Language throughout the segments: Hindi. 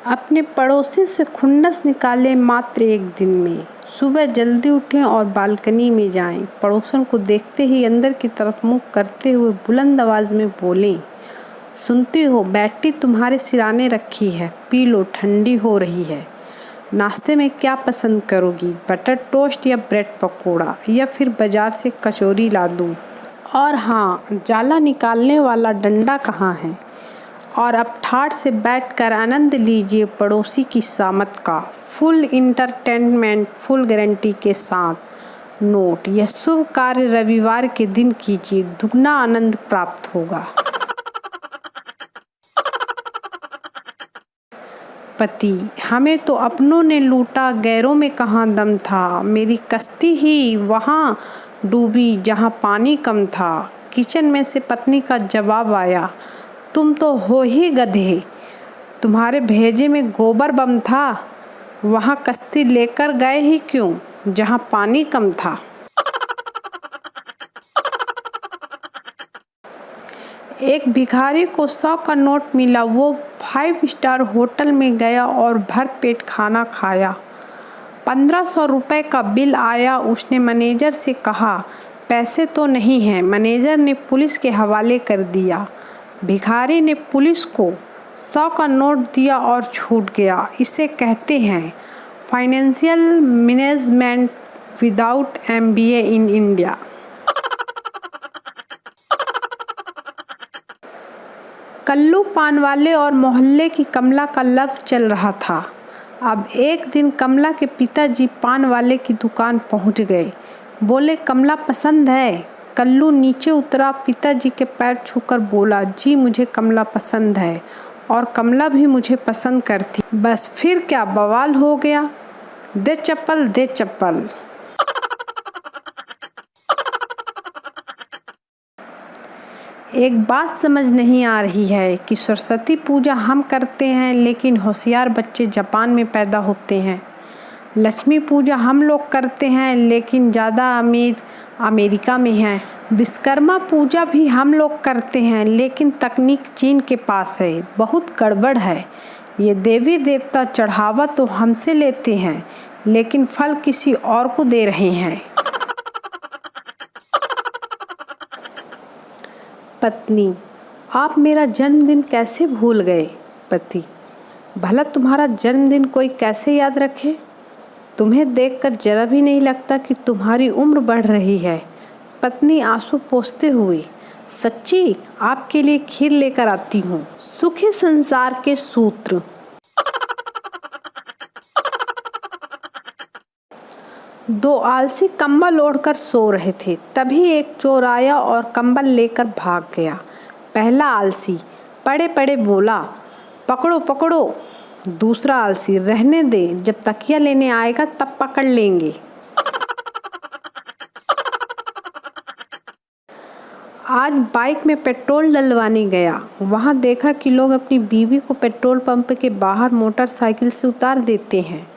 अपने पड़ोसी से खुन्नस निकाले मात्र एक दिन में। सुबह जल्दी उठें और बालकनी में जाएं। पड़ोसन को देखते ही अंदर की तरफ मुँह करते हुए बुलंद आवाज़ में बोलें, सुनती हो, बैटरी तुम्हारे सिराने रखी है, पी लो, ठंडी हो रही है। नाश्ते में क्या पसंद करोगी, बटर टोस्ट या ब्रेड पकौड़ा, या फिर बाज़ार से कचौरी ला दूँ? और हाँ, जाला निकालने वाला डंडा कहाँ है? और अब ठाठ से बैठकर आनंद लीजिए पड़ोसी की शामत का। फुल इंटरटेनमेंट, फुल गारंटी के साथ। नोट: यह शुभ कार्य रविवार के दिन कीजिए, दुगना आनंद प्राप्त होगा। पति: हमें तो अपनों ने लूटा, गैरों में कहाँ दम था। मेरी कश्ती ही वहाँ डूबी जहाँ पानी कम था। किचन में से पत्नी का जवाब आया, तुम तो हो ही गधे, तुम्हारे भेजे में गोबर बम था। वहाँ कश्ती लेकर गए ही क्यों जहाँ पानी कम था। एक भिखारी को 100 का नोट मिला। वो 5 स्टार होटल में गया और भर पेट खाना खाया। 1500 रुपये का बिल आया। उसने मैनेजर से कहा, पैसे तो नहीं हैं। मैनेजर ने पुलिस के हवाले कर दिया। भिखारी ने पुलिस को 100 का नोट दिया और छूट गया। इसे कहते हैं financial management without MBA in India. Kallu पान वाले और मोहल्ले की कमला का लव चल रहा था। अब एक दिन कमला के पिताजी पान वाले की दुकान पहुंच गए। बोले, कमला पसंद है? कल्लू नीचे उतरा, पिताजी के पैर छूकर बोला, जी मुझे कमला पसंद है और कमला भी मुझे पसंद करती। बस फिर क्या बवाल हो गया। दे चप्पल, दे चप्पल। एक बात समझ नहीं आ रही है कि सरस्वती पूजा हम करते हैं लेकिन होशियार बच्चे जापान में पैदा होते हैं। लक्ष्मी पूजा हम लोग करते हैं लेकिन ज़्यादा अमीर अमेरिका में हैं। विश्वकर्मा पूजा भी हम लोग करते हैं लेकिन तकनीक चीन के पास है। बहुत गड़बड़ है। ये देवी देवता चढ़ावा तो हमसे लेते हैं लेकिन फल किसी और को दे रहे हैं। पत्नी: आप मेरा जन्मदिन कैसे भूल गए? पति: भला तुम्हारा जन्मदिन कोई कैसे याद रखे? तुम्हें देखकर जरा भी नहीं लगता कि तुम्हारी उम्र बढ़ रही है। पत्नी आंसू पोंछते हुए: सच्ची, आपके लिए खीर लेकर आती हूँ। सुखी संसार के सूत्र। दो आलसी कंबल ओढ़कर सो रहे थे। तभी एक चोर आया और कंबल लेकर भाग गया। पहला आलसी पड़े पड़े बोला, पकड़ो पकड़ो। दूसरा आलसी, रहने दे, जब तकिया लेने आएगा तब पकड़ लेंगे। आज बाइक में पेट्रोल डलवाने गया। वहाँ देखा कि लोग अपनी बीवी को पेट्रोल पंप के बाहर मोटरसाइकिल से उतार देते हैं।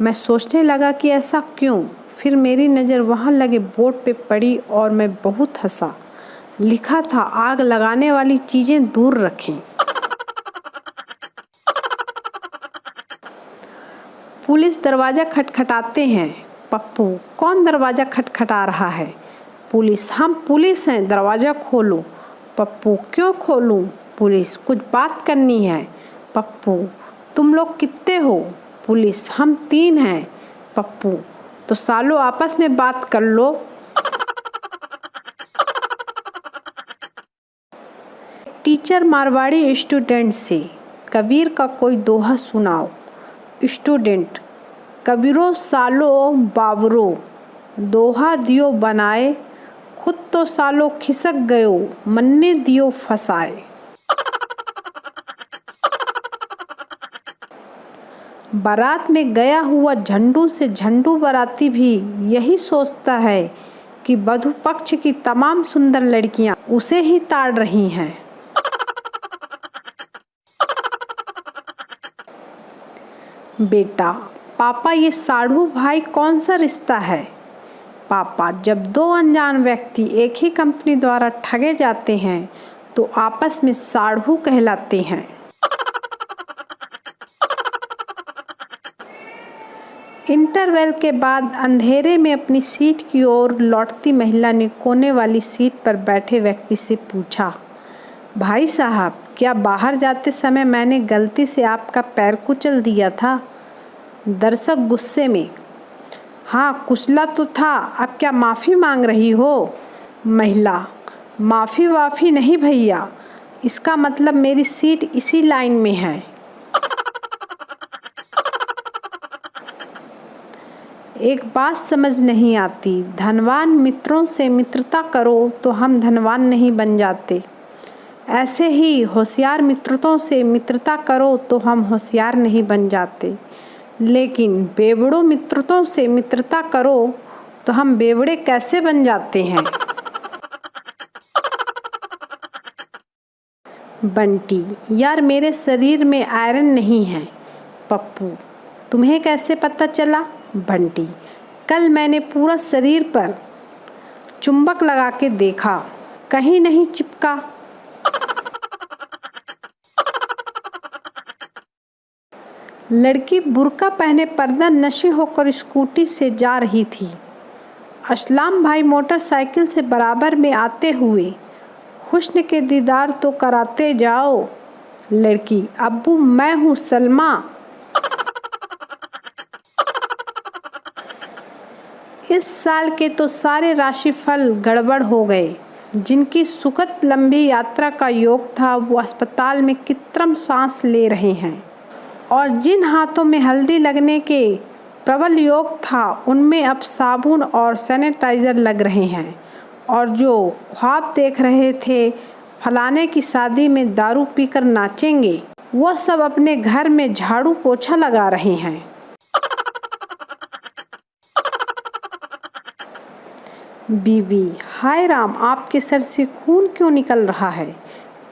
मैं सोचने लगा कि ऐसा क्यों। फिर मेरी नज़र वहाँ लगे बोर्ड पे पड़ी और मैं बहुत हंसा। लिखा था, आग लगाने वाली चीज़ें दूर रखें। पुलिस दरवाज़ा खटखटाते हैं। पप्पू: कौन दरवाज़ा खटखटा रहा है? पुलिस: हम पुलिस हैं, दरवाज़ा खोलो। पप्पू: क्यों खोलूं? पुलिस: कुछ बात करनी है। पप्पू: तुम लोग कितने हो? पुलिस: हम 3 हैं। पप्पू: तो सालों आपस में बात कर लो। टीचर मारवाड़ी स्टूडेंट से, कबीर का कोई दोहा सुनाओ। स्टूडेंट: कबीरो सालो बावरो, दोहा दियो बनाए, खुद तो सालो खिसक गयो, मन्ने दियो फसाए। बारात में गया हुआ झंडू से झंडू बाराती भी यही सोचता है कि वधू पक्ष की तमाम सुंदर लड़कियां उसे ही ताड़ रही हैं। बेटा: पापा, ये साढ़ू भाई कौन सा रिश्ता है? पापा: जब 2 अनजान व्यक्ति एक ही कंपनी द्वारा ठगे जाते हैं तो आपस में साढ़ू कहलाते हैं। इंटरवल के बाद अंधेरे में अपनी सीट की ओर लौटती महिला ने कोने वाली सीट पर बैठे व्यक्ति से पूछा, भाई साहब, क्या बाहर जाते समय मैंने गलती से आपका पैर कुचल दिया था? दर्शक गुस्से में, हाँ कुचला तो था, अब क्या माफ़ी मांग रही हो? महिला, माफ़ी वाफ़ी नहीं भैया, इसका मतलब मेरी सीट इसी लाइन में है। एक बात समझ नहीं आती, धनवान मित्रों से मित्रता करो तो हम धनवान नहीं बन जाते, ऐसे ही होशियार मित्रों से मित्रता करो तो हम होशियार नहीं बन जाते, लेकिन बेवड़ों मित्रों से मित्रता करो तो हम बेवड़े कैसे बन जाते हैं? बंटी, यार मेरे शरीर में आयरन नहीं है। पप्पू, तुम्हें कैसे पता चला? बंटी, कल मैंने पूरा शरीर पर चुंबक लगा के देखा, कहीं नहीं चिपका। लड़की बुर्का पहने पर्दा नशे होकर स्कूटी से जा रही थी। असलाम भाई मोटरसाइकिल से बराबर में आते हुए, हुस्न के दीदार तो कराते जाओ। लड़की, अब्बू मैं हूँ सलमा। इस साल के तो सारे राशिफल गड़बड़ हो गए। जिनकी सुखद लंबी यात्रा का योग था वो अस्पताल में कृत्रिम सांस ले रहे हैं, और जिन हाथों में हल्दी लगने के प्रबल योग था उनमें अब साबुन और सैनिटाइज़र लग रहे हैं, और जो ख्वाब देख रहे थे फलाने की शादी में दारू पीकर नाचेंगे, वह सब अपने घर में झाड़ू पोछा लगा रहे हैं। बीवी, हाय राम, आपके सर से खून क्यों निकल रहा है?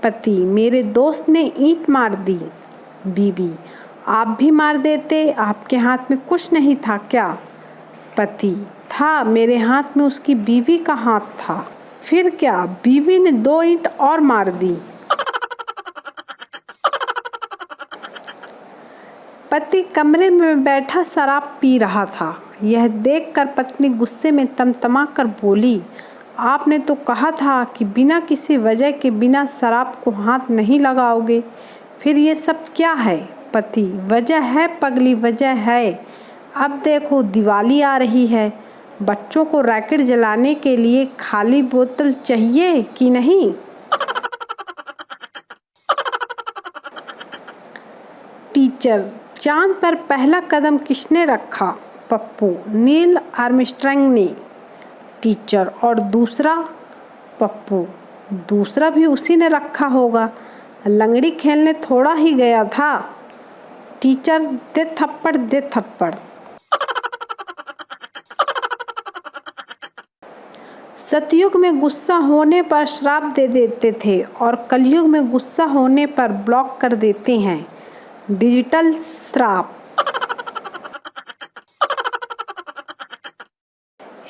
पति, मेरे दोस्त ने ईंट मार दी। बीवी, आप भी मार देते, आपके हाथ में कुछ नहीं था क्या? पति, था, मेरे हाथ में उसकी बीवी का हाथ था। फिर क्या? बीवी ने 2 ईंट और मार दी। पति कमरे में बैठा शराब पी रहा था। यह देखकर पत्नी गुस्से में तमतमा कर बोली, आपने तो कहा था कि बिना किसी वजह के बिना शराब को हाथ नहीं लगाओगे, फिर ये सब क्या है? पति, वजह है पगली, वजह है। अब देखो दिवाली आ रही है, बच्चों को रैकेट जलाने के लिए खाली बोतल चाहिए कि नहीं? टीचर, चांद पर पहला कदम किसने रखा? पप्पू, नील आर्मस्ट्रांग ने। टीचर, और दूसरा? पप्पू, दूसरा भी उसी ने रखा होगा, लंगड़ी खेलने थोड़ा ही गया था। टीचर, दे थप्पड़, दे थप्पड़। सतयुग में गुस्सा होने पर श्राप दे देते थे और कलयुग में गुस्सा होने पर ब्लॉक कर देते हैं। डिजिटल श्राप।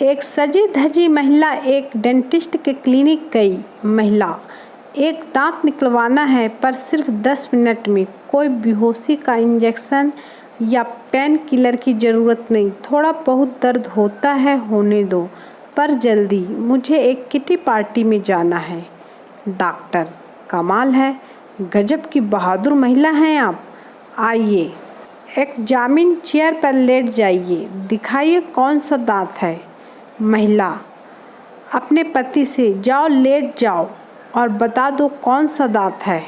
एक सजी धजी महिला एक डेंटिस्ट के क्लिनिक गई। महिला, एक दांत निकलवाना है पर सिर्फ 10 मिनट में, कोई बेहोशी का इंजेक्शन या पेन किलर की ज़रूरत नहीं, थोड़ा बहुत दर्द होता है होने दो, पर जल्दी, मुझे एक किटी पार्टी में जाना है। डॉक्टर, कमाल है, गजब की बहादुर महिला हैं आप। आइए, एग्जामिन चेयर पर लेट जाइए, दिखाइए कौन सा दांत है। महिला अपने पति से, जाओ लेट जाओ और बता दो कौन सा दांत है।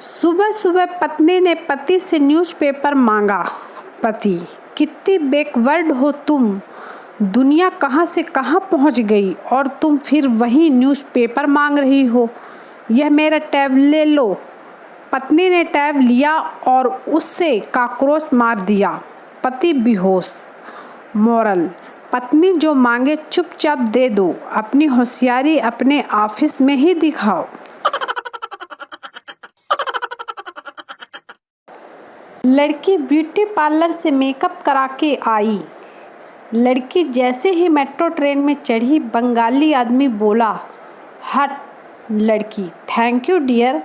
सुबह सुबह पत्नी ने पति से न्यूज़पेपर मांगा। पति, कितनी बैकवर्ड हो तुम, दुनिया कहाँ से कहाँ पहुँच गई और तुम फिर वही न्यूज़पेपर मांग रही हो। यह मेरा टैब ले लो। पत्नी ने टैब लिया और उससे कॉकरोच मार दिया। पति बेहोश। मोरल, पत्नी जो मांगे चुपचाप दे दो, अपनी होशियारी अपने ऑफिस में ही दिखाओ। लड़की ब्यूटी पार्लर से मेकअप करा के आई। लड़की जैसे ही मेट्रो ट्रेन में चढ़ी, बंगाली आदमी बोला, हट। लड़की, थैंक यू डियर।